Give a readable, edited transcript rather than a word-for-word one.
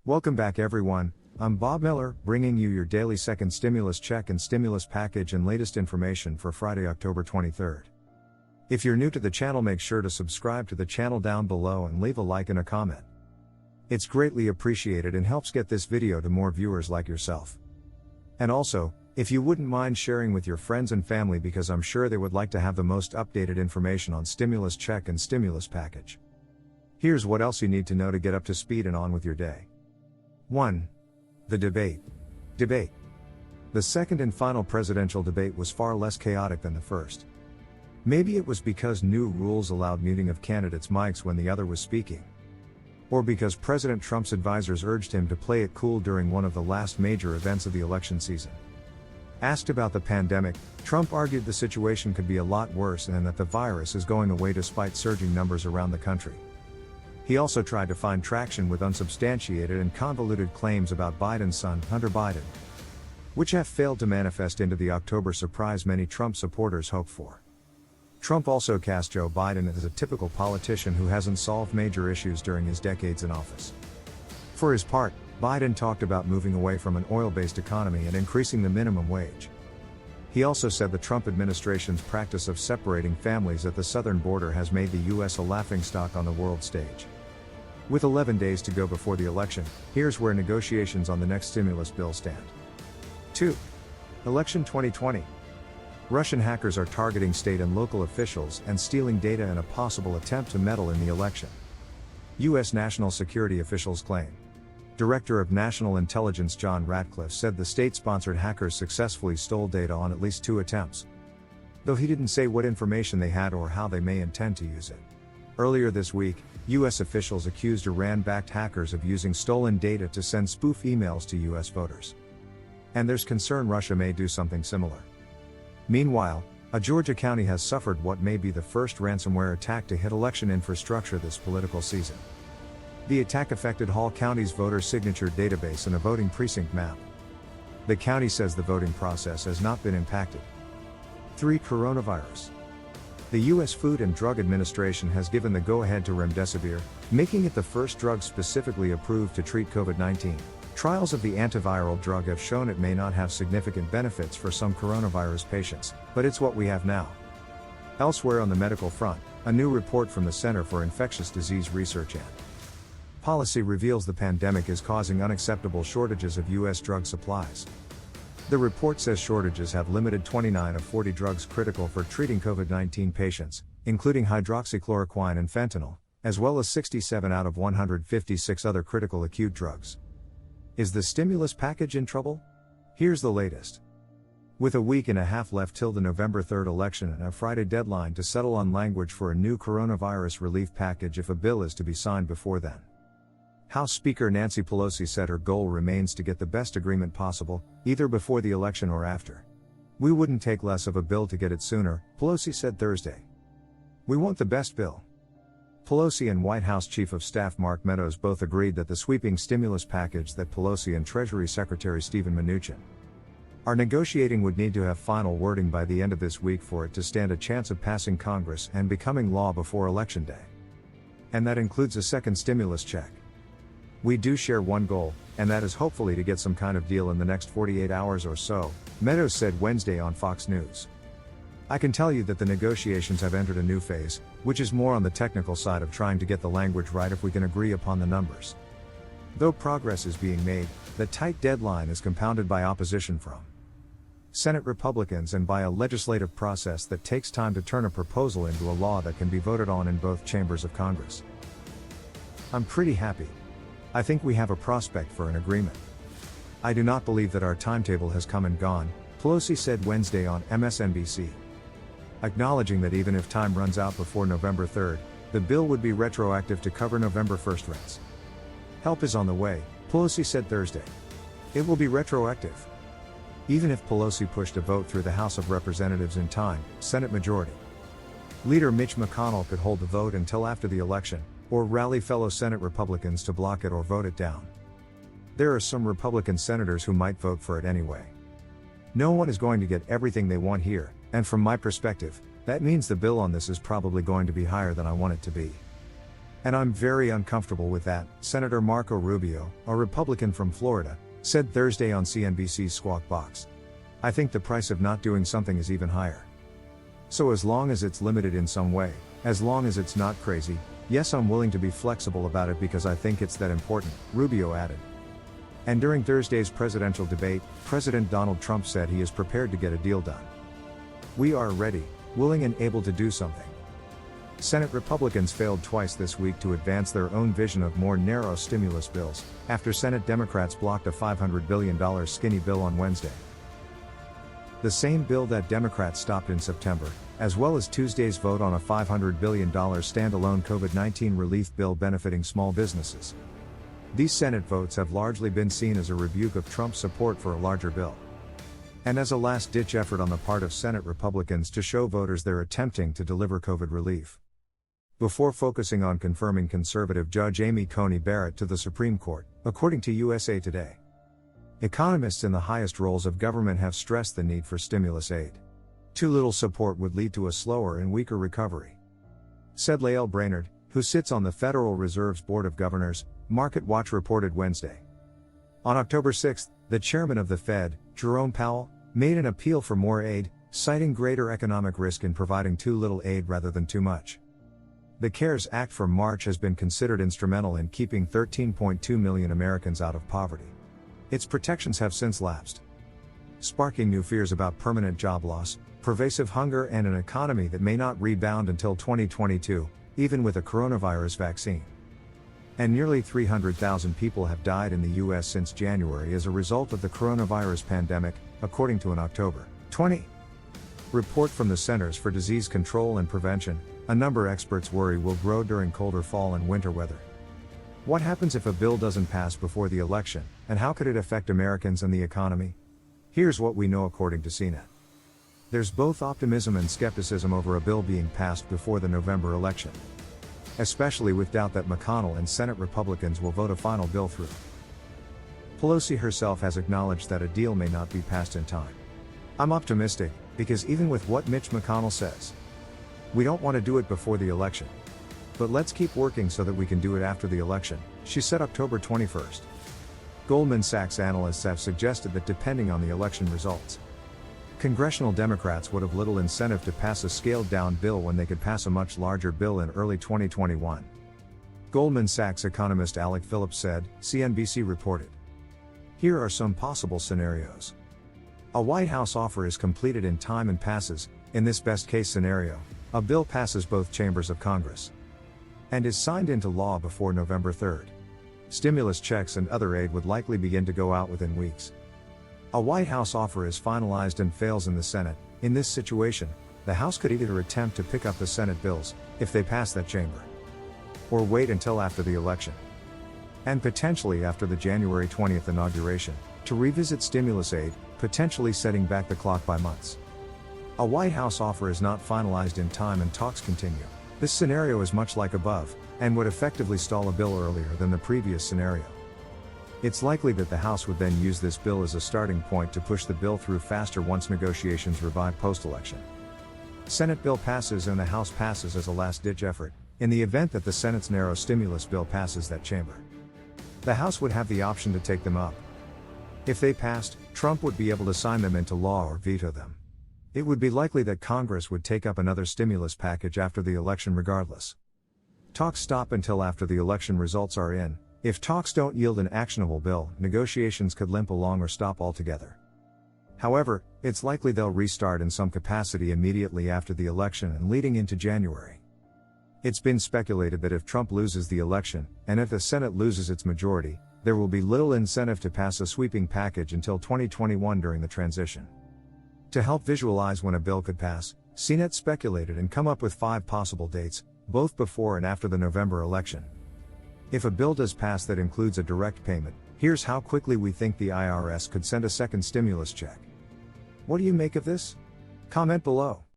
Welcome back everyone, I'm Bob Miller, bringing you your daily second stimulus check and stimulus package and latest information for Friday, October 23rd. If you're new to the channel, make sure to subscribe to the channel down below and leave a like and a comment. It's greatly appreciated and helps get this video to more viewers like yourself. And also, if you wouldn't mind sharing with your friends and family, because I'm sure they would like to have the most updated information on stimulus check and stimulus package. Here's what else you need to know to get up to speed and on with your day. 1. The debate. The second and final presidential debate was far less chaotic than the first. Maybe it was because new rules allowed muting of candidates' mics when the other was speaking. Or because President Trump's advisors urged him to play it cool during one of the last major events of the election season. Asked about the pandemic, Trump argued the situation could be a lot worse and that the virus is going away despite surging numbers around the country. He also tried to find traction with unsubstantiated and convoluted claims about Biden's son, Hunter Biden, which have failed to manifest into the October surprise many Trump supporters hoped for. Trump also cast Joe Biden as a typical politician who hasn't solved major issues during his decades in office. For his part, Biden talked about moving away from an oil-based economy and increasing the minimum wage. He also said the Trump administration's practice of separating families at the southern border has made the U.S. a laughingstock on the world stage. With 11 days to go before the election, here's where negotiations on the next stimulus bill stand. 2. Election 2020. Russian hackers are targeting state and local officials and stealing data in a possible attempt to meddle in the election. U.S. national security officials claim. Director of National Intelligence John Ratcliffe said the state-sponsored hackers successfully stole data on at least 2 attempts, though he didn't say what information they had or how they may intend to use it. Earlier this week, U.S. officials accused Iran-backed hackers of using stolen data to send spoof emails to U.S. voters. And there's concern Russia may do something similar. Meanwhile, a Georgia county has suffered what may be the first ransomware attack to hit election infrastructure this political season. The attack affected Hall County's voter signature database and a voting precinct map. The county says the voting process has not been impacted. 3. Coronavirus. The U.S. Food and Drug Administration has given the go-ahead to remdesivir, making it the first drug specifically approved to treat COVID-19. Trials of the antiviral drug have shown it may not have significant benefits for some coronavirus patients, but it's what we have now. Elsewhere on the medical front, a new report from the Center for Infectious Disease Research and Policy reveals the pandemic is causing unacceptable shortages of U.S. drug supplies. The report says shortages have limited 29 of 40 drugs critical for treating COVID-19 patients, including hydroxychloroquine and fentanyl, as well as 67 out of 156 other critical acute drugs. Is the stimulus package in trouble? Here's the latest. With a week and a half left till the November 3rd election and a Friday deadline to settle on language for a new coronavirus relief package if a bill is to be signed before then, House Speaker Nancy Pelosi said her goal remains to get the best agreement possible, either before the election or after. We wouldn't take less of a bill to get it sooner, Pelosi said Thursday. We want the best bill. Pelosi and White House Chief of Staff Mark Meadows both agreed that the sweeping stimulus package that Pelosi and Treasury Secretary Steven Mnuchin are negotiating would need to have final wording by the end of this week for it to stand a chance of passing Congress and becoming law before Election Day. And that includes a second stimulus check. We do share one goal, and that is hopefully to get some kind of deal in the next 48 hours or so, Meadows said Wednesday on Fox News. I can tell you that the negotiations have entered a new phase, which is more on the technical side of trying to get the language right if we can agree upon the numbers. Though progress is being made, the tight deadline is compounded by opposition from Senate Republicans and by a legislative process that takes time to turn a proposal into a law that can be voted on in both chambers of Congress. I'm pretty happy. I think we have a prospect for an agreement. I do not believe that our timetable has come and gone, Pelosi said Wednesday on MSNBC. Acknowledging that even if time runs out before November 3rd, the bill would be retroactive to cover November 1st rents. Help is on the way, Pelosi said Thursday. It will be retroactive. Even if Pelosi pushed a vote through the House of Representatives in time, Senate Majority Leader Mitch McConnell could hold the vote until after the election, or rally fellow Senate Republicans to block it or vote it down. There are some Republican senators who might vote for it anyway. No one is going to get everything they want here, and from my perspective, that means the bill on this is probably going to be higher than I want it to be. And I'm very uncomfortable with that, Senator Marco Rubio, a Republican from Florida, said Thursday on CNBC's Squawk Box. I think the price of not doing something is even higher. So as long as it's limited in some way, as long as it's not crazy, yes, I'm willing to be flexible about it because I think it's that important, Rubio added. And during Thursday's presidential debate, President Donald Trump said he is prepared to get a deal done. We are ready, willing and able to do something. Senate Republicans failed twice this week to advance their own vision of more narrow stimulus bills, after Senate Democrats blocked a $500 billion skinny bill on Wednesday. The same bill that Democrats stopped in September, as well as Tuesday's vote on a $500 billion standalone COVID-19 relief bill benefiting small businesses. These Senate votes have largely been seen as a rebuke of Trump's support for a larger bill. And as a last-ditch effort on the part of Senate Republicans to show voters they're attempting to deliver COVID relief. Before focusing on confirming conservative Judge Amy Coney Barrett to the Supreme Court, according to USA Today. Economists in the highest roles of government have stressed the need for stimulus aid. Too little support would lead to a slower and weaker recovery, said Lael Brainerd, who sits on the Federal Reserve's Board of Governors, MarketWatch reported Wednesday. On October 6, the chairman of the Fed, Jerome Powell, made an appeal for more aid, citing greater economic risk in providing too little aid rather than too much. The CARES Act from March has been considered instrumental in keeping 13.2 million Americans out of poverty. Its protections have since lapsed, sparking new fears about permanent job loss, pervasive hunger, and an economy that may not rebound until 2022, even with a coronavirus vaccine. And nearly 300,000 people have died in the U.S. since January as a result of the coronavirus pandemic, according to an October 20 report from the Centers for Disease Control and Prevention. A number experts worry will grow during colder fall and winter weather. What happens if a bill doesn't pass before the election, and how could it affect Americans and the economy? Here's what we know according to CNET. There's both optimism and skepticism over a bill being passed before the November election, especially with doubt that McConnell and Senate Republicans will vote a final bill through. Pelosi herself has acknowledged that a deal may not be passed in time. I'm optimistic, because even with what Mitch McConnell says, we don't want to do it before the election. But let's keep working so that we can do it after the election, she said October 21st. Goldman Sachs analysts have suggested that depending on the election results, congressional Democrats would have little incentive to pass a scaled-down bill when they could pass a much larger bill in early 2021. Goldman Sachs economist Alec Phillips said, CNBC reported. Here are some possible scenarios. A White House offer is completed in time and passes, in this best-case scenario, a bill passes both chambers of Congress and is signed into law before November 3rd. Stimulus checks and other aid would likely begin to go out within weeks. A White House offer is finalized and fails in the Senate. In this situation, the House could either attempt to pick up the Senate bills, if they pass that chamber, or wait until after the election, and potentially after the January 20th inauguration, to revisit stimulus aid, potentially setting back the clock by months. A White House offer is not finalized in time and talks continue. This scenario is much like above, and would effectively stall a bill earlier than the previous scenario. It's likely that the House would then use this bill as a starting point to push the bill through faster once negotiations revive post-election. Senate bill passes and the House passes as a last-ditch effort, in the event that the Senate's narrow stimulus bill passes that chamber. The House would have the option to take them up. If they passed, Trump would be able to sign them into law or veto them. It would be likely that Congress would take up another stimulus package after the election regardless. Talks stop until after the election results are in. If talks don't yield an actionable bill, negotiations could limp along or stop altogether. However, it's likely they'll restart in some capacity immediately after the election and leading into January. It's been speculated that if Trump loses the election, and if the Senate loses its majority, there will be little incentive to pass a sweeping package until 2021 during the transition. To help visualize when a bill could pass, CNET speculated and come up with 5 possible dates, both before and after the November election. If a bill does pass that includes a direct payment, here's how quickly we think the IRS could send a second stimulus check. What do you make of this? Comment below.